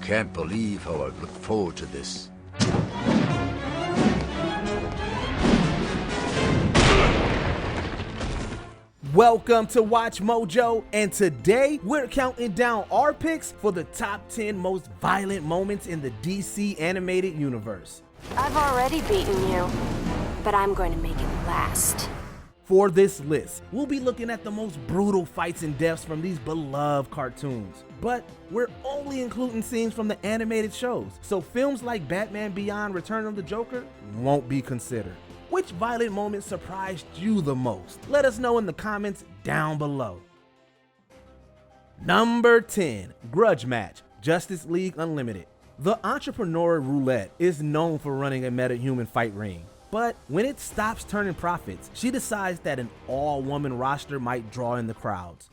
can't believe how I've looked forward to this. Welcome to Watch Mojo, and today we're counting down our picks for the top 10 most violent moments in the DC animated universe. I've already beaten you, but I'm going to make it last. For this list, we'll be looking at the most brutal fights and deaths from these beloved cartoons. But we're only including scenes from the animated shows, so films like Batman Beyond: Return of the Joker won't be considered. Which violent moment surprised you the most? Let us know in the comments down below. Number 10, Grudge Match, Justice League Unlimited. The entrepreneur Roulette is known for running a meta-human fight ring. But when it stops turning profits, she decides that an all-woman roster might draw in the crowds.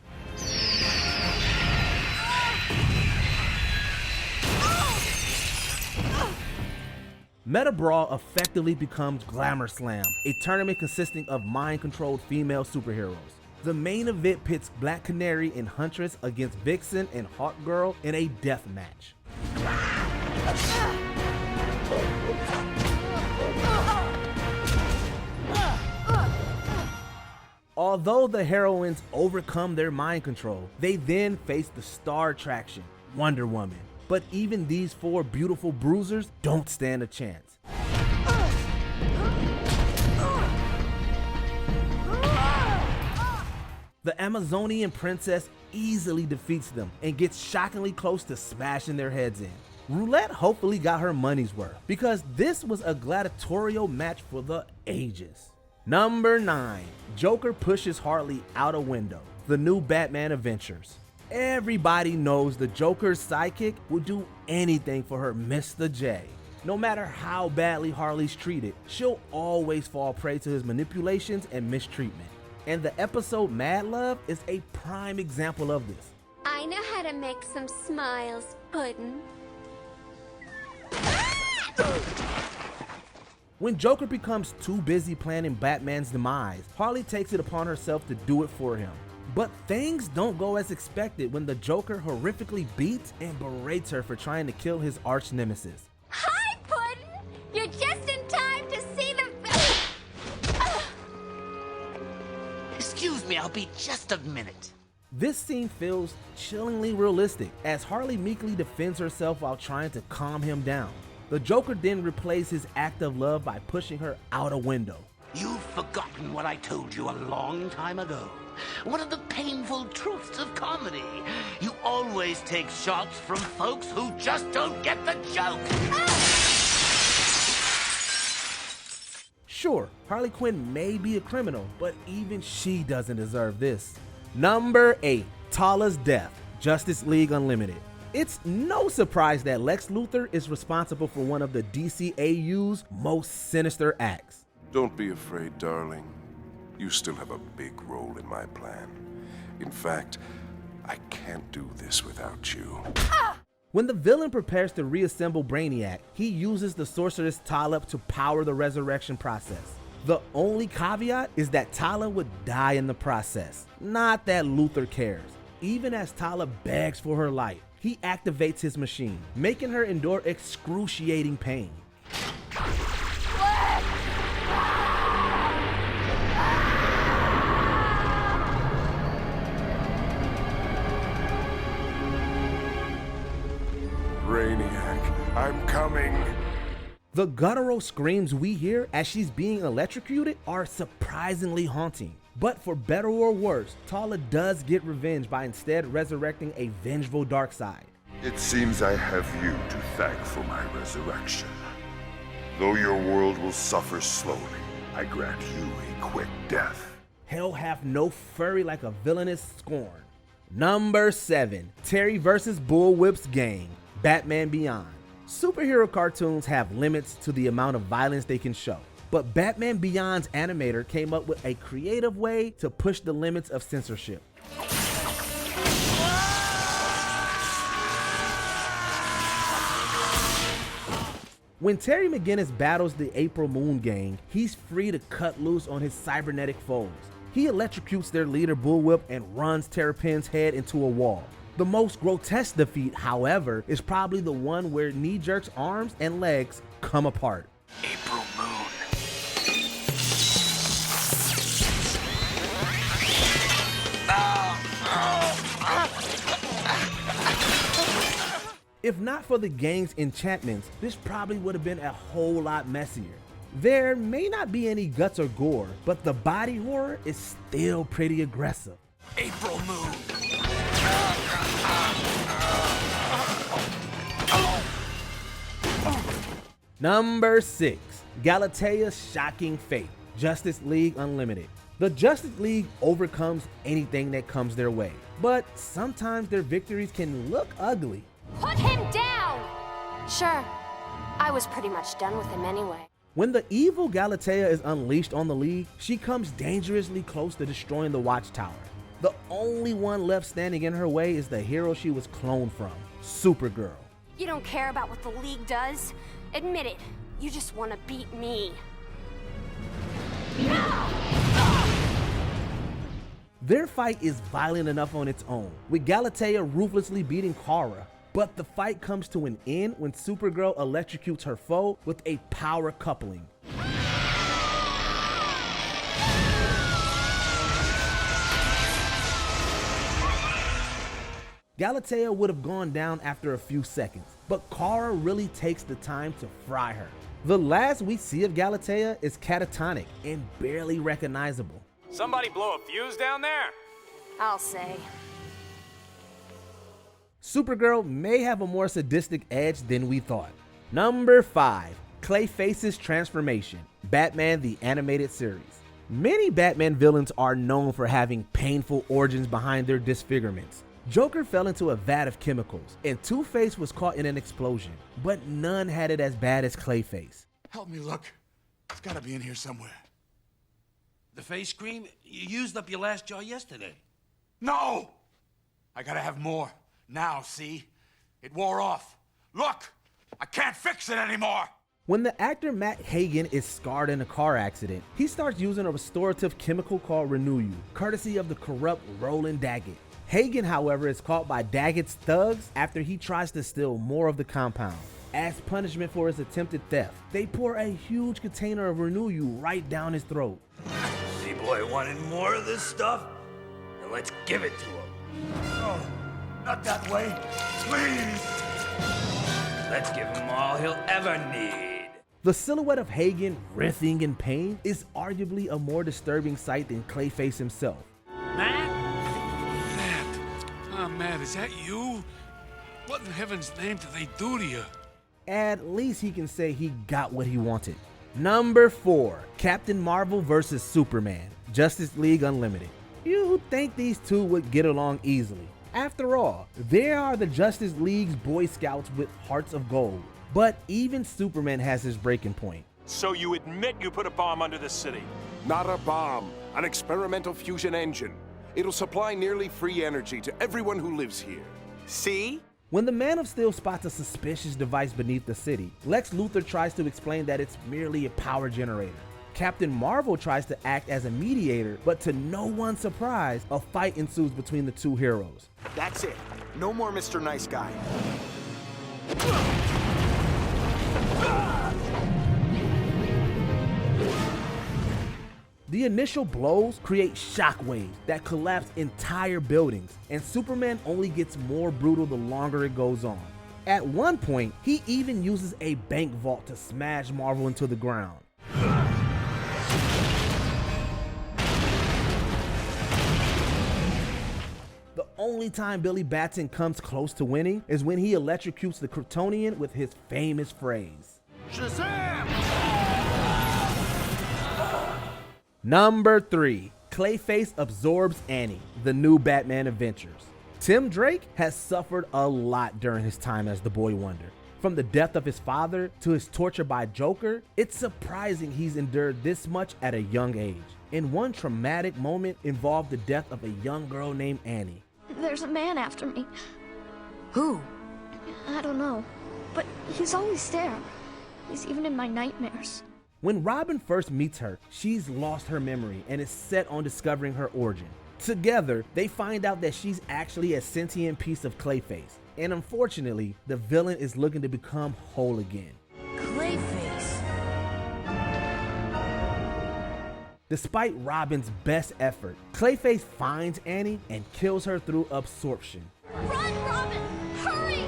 Meta Brawl effectively becomes Glamour Slam, a tournament consisting of mind-controlled female superheroes. The main event pits Black Canary and Huntress against Vixen and Hawk Girl in a death match. Although the heroines overcome their mind control, they then face the star attraction, Wonder Woman. But even these four beautiful bruisers don't stand a chance. The Amazonian princess easily defeats them and gets shockingly close to smashing their heads in. Roulette hopefully got her money's worth, because this was a gladiatorial match for the ages. Number 9, Joker pushes Harley out a window, the new Batman Adventures. Everybody knows the Joker's sidekick would do anything for her Mr. J. No matter how badly Harley's treated, she'll always fall prey to his manipulations and mistreatment. And the episode Mad Love is a prime example of this. I know how to make some smiles, Puddin'. When Joker becomes too busy planning Batman's demise, Harley takes it upon herself to do it for him. But things don't go as expected when the Joker horrifically beats and berates her for trying to kill his arch nemesis. Hi, Puddin'! You're just in time to see the... Excuse me, I'll be just a minute. This scene feels chillingly realistic as Harley meekly defends herself while trying to calm him down. The Joker then replays his act of love by pushing her out a window. You've forgotten what I told you a long time ago. One of the painful truths of comedy. You always take shots from folks who just don't get the joke. Sure, Harley Quinn may be a criminal, but even she doesn't deserve this. Number 8, Tala's death, Justice League Unlimited. It's no surprise that Lex Luthor is responsible for one of the DCAU's most sinister acts. Don't be afraid, darling. You still have a big role in my plan. In fact, I can't do this without you. When the villain prepares to reassemble Brainiac, he uses the sorceress Tala to power the resurrection process. The only caveat is that Tala would die in the process, not that Luthor cares. Even as Tala begs for her life, he activates his machine, making her endure excruciating pain. Brainiac, I'm coming. The guttural screams we hear as she's being electrocuted are surprisingly haunting. But for better or worse, Tala does get revenge by instead resurrecting a vengeful Darkseid. It seems I have you to thank for my resurrection. Though your world will suffer slowly, I grant you a quick death. Hell hath no fury like a villainous scorn. Number 7, Terry vs. Bullwhip's Gang, Batman Beyond. Superhero cartoons have limits to the amount of violence they can show. But Batman Beyond's animator came up with a creative way to push the limits of censorship. When Terry McGinnis battles the April Moon Gang, he's free to cut loose on his cybernetic foes. He electrocutes their leader Bullwhip and runs Terrapin's head into a wall. The most grotesque defeat, however, is probably the one where Knee-Jerk's arms and legs come apart. April Moon. If not for the gang's enchantments, this probably would have been a whole lot messier. There may not be any guts or gore, but the body horror is still pretty aggressive. April Moon. Number 6, Galatea's shocking fate, Justice League Unlimited. The Justice League overcomes anything that comes their way, but sometimes their victories can look ugly. Put him down! Sure. I was pretty much done with him anyway. When the evil Galatea is unleashed on the League, she comes dangerously close to destroying the Watchtower. The only one left standing in her way is the hero she was cloned from, Supergirl. You don't care about what the League does? Admit it. You just want to beat me. Their fight is violent enough on its own, with Galatea ruthlessly beating Kara. But the fight comes to an end when Supergirl electrocutes her foe with a power coupling. Galatea would have gone down after a few seconds, but Kara really takes the time to fry her. The last we see of Galatea is catatonic and barely recognizable. Somebody blow a fuse down there? I'll say. Supergirl may have a more sadistic edge than we thought. Number 5, Clayface's transformation, Batman the Animated Series. Many Batman villains are known for having painful origins behind their disfigurements. Joker fell into a vat of chemicals, and Two-Face was caught in an explosion, but none had it as bad as Clayface. Help me look. It's gotta be in here somewhere. The face cream? You used up your last jar yesterday. No! I gotta have more. Now, see? It wore off. Look! I can't fix it anymore! When the actor Matt Hagen is scarred in a car accident, he starts using a restorative chemical called Renew You, courtesy of the corrupt Roland Daggett. Hagen, however, is caught by Daggett's thugs after he tries to steal more of the compound. As punishment for his attempted theft, they pour a huge container of Renew You right down his throat. Z-Boy wanted more of this stuff? Then let's give it to him. Oh, not that way. Please! Let's give him all he'll ever need. The silhouette of Hagen writhing in pain is arguably a more disturbing sight than Clayface himself. Matt, is that you? What in heaven's name did they do to you? At least he can say he got what he wanted. Number 4, Captain Marvel vs. Superman, Justice League Unlimited. You'd think these two would get along easily. After all, they are the Justice League's Boy Scouts with hearts of gold. But even Superman has his breaking point. So you admit you put a bomb under the city? Not a bomb, an experimental fusion engine. It'll supply nearly free energy to everyone who lives here. See? When the Man of Steel spots a suspicious device beneath the city, Lex Luthor tries to explain that it's merely a power generator. Captain Marvel tries to act as a mediator, but to no one's surprise, a fight ensues between the two heroes. That's it. No more Mr. Nice Guy. The initial blows create shockwaves that collapse entire buildings, and Superman only gets more brutal the longer it goes on. At one point, he even uses a bank vault to smash Marvel into the ground. The only time Billy Batson comes close to winning is when he electrocutes the Kryptonian with his famous phrase. Shazam! Number 3, Clayface absorbs Annie, the new Batman Adventures. Tim Drake has suffered a lot during his time as the Boy Wonder. From the death of his father to his torture by Joker, it's surprising he's endured this much at a young age. And one traumatic moment involved the death of a young girl named Annie. There's a man after me. Who? I don't know, but he's always there. He's even in my nightmares. When Robin first meets her, she's lost her memory and is set on discovering her origin. Together, they find out that she's actually a sentient piece of Clayface, and unfortunately, the villain is looking to become whole again. Clayface. Despite Robin's best effort, Clayface finds Annie and kills her through absorption. Run, Robin! Hurry!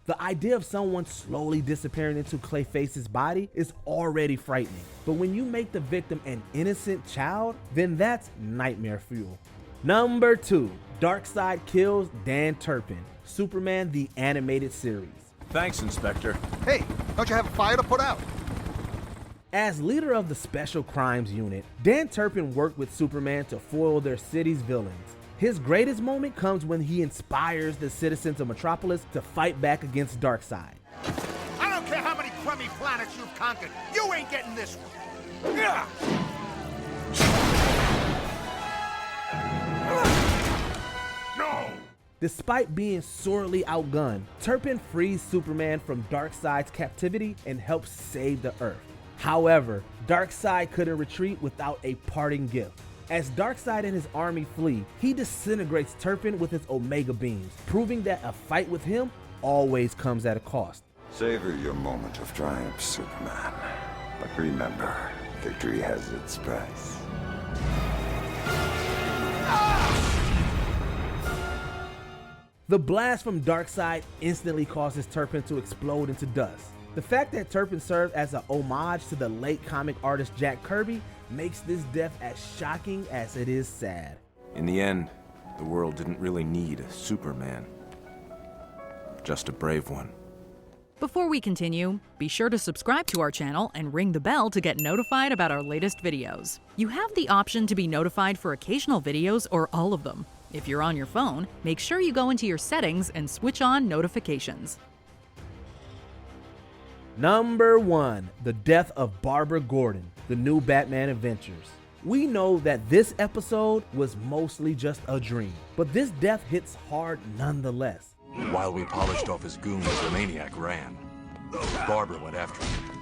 The idea of someone slowly disappearing into Clayface's body is already frightening, but when you make the victim an innocent child, then that's nightmare fuel. Number 2, Darkseid kills Dan Turpin, Superman the Animated Series. Thanks, Inspector. Hey, don't you have a fire to put out? As leader of the Special Crimes Unit, Dan Turpin worked with Superman to foil their city's villains. His greatest moment comes when he inspires the citizens of Metropolis to fight back against Darkseid. I don't care how many crummy planets you've conquered. You ain't getting this one. No! Despite being sorely outgunned, Turpin frees Superman from Darkseid's captivity and helps save the Earth. However, Darkseid couldn't retreat without a parting gift. As Darkseid and his army flee, he disintegrates Turpin with his Omega beams, proving that a fight with him always comes at a cost. Savor your moment of triumph, Superman. But remember, victory has its price. The blast from Darkseid instantly causes Turpin to explode into dust. The fact that Turpin served as an homage to the late comic artist Jack Kirby makes this death as shocking as it is sad. In the end, the world didn't really need a Superman. Just a brave one. Before we continue, be sure to subscribe to our channel and ring the bell to get notified about our latest videos. You have the option to be notified for occasional videos or all of them. If you're on your phone, make sure you go into your settings and switch on notifications. Number 1, the death of Barbara Gordon, the new Batman Adventures. We know that this episode was mostly just a dream, but this death hits hard nonetheless. While we polished off his goons, the maniac ran. Barbara went after him.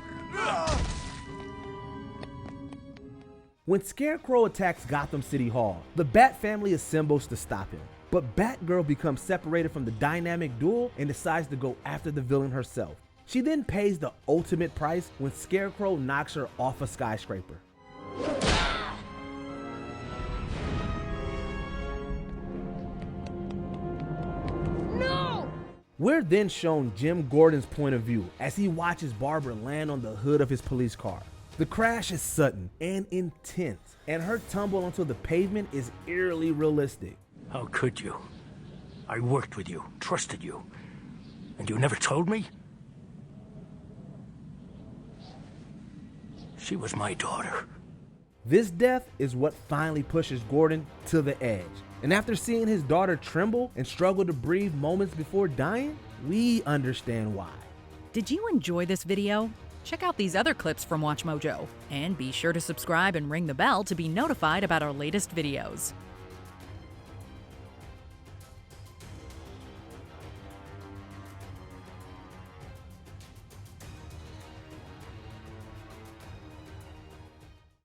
When Scarecrow attacks Gotham City Hall, the Bat family assembles to stop him. But Batgirl becomes separated from the dynamic duo and decides to go after the villain herself. She then pays the ultimate price when Scarecrow knocks her off a skyscraper. No! We're then shown Jim Gordon's point of view as he watches Barbara land on the hood of his police car. The crash is sudden and intense, and her tumble onto the pavement is eerily realistic. How could you? I worked with you, trusted you, and you never told me? She was my daughter. This death is what finally pushes Gordon to the edge. And after seeing his daughter tremble and struggle to breathe moments before dying, we understand why. Did you enjoy this video? Check out these other clips from WatchMojo, and be sure to subscribe and ring the bell to be notified about our latest videos.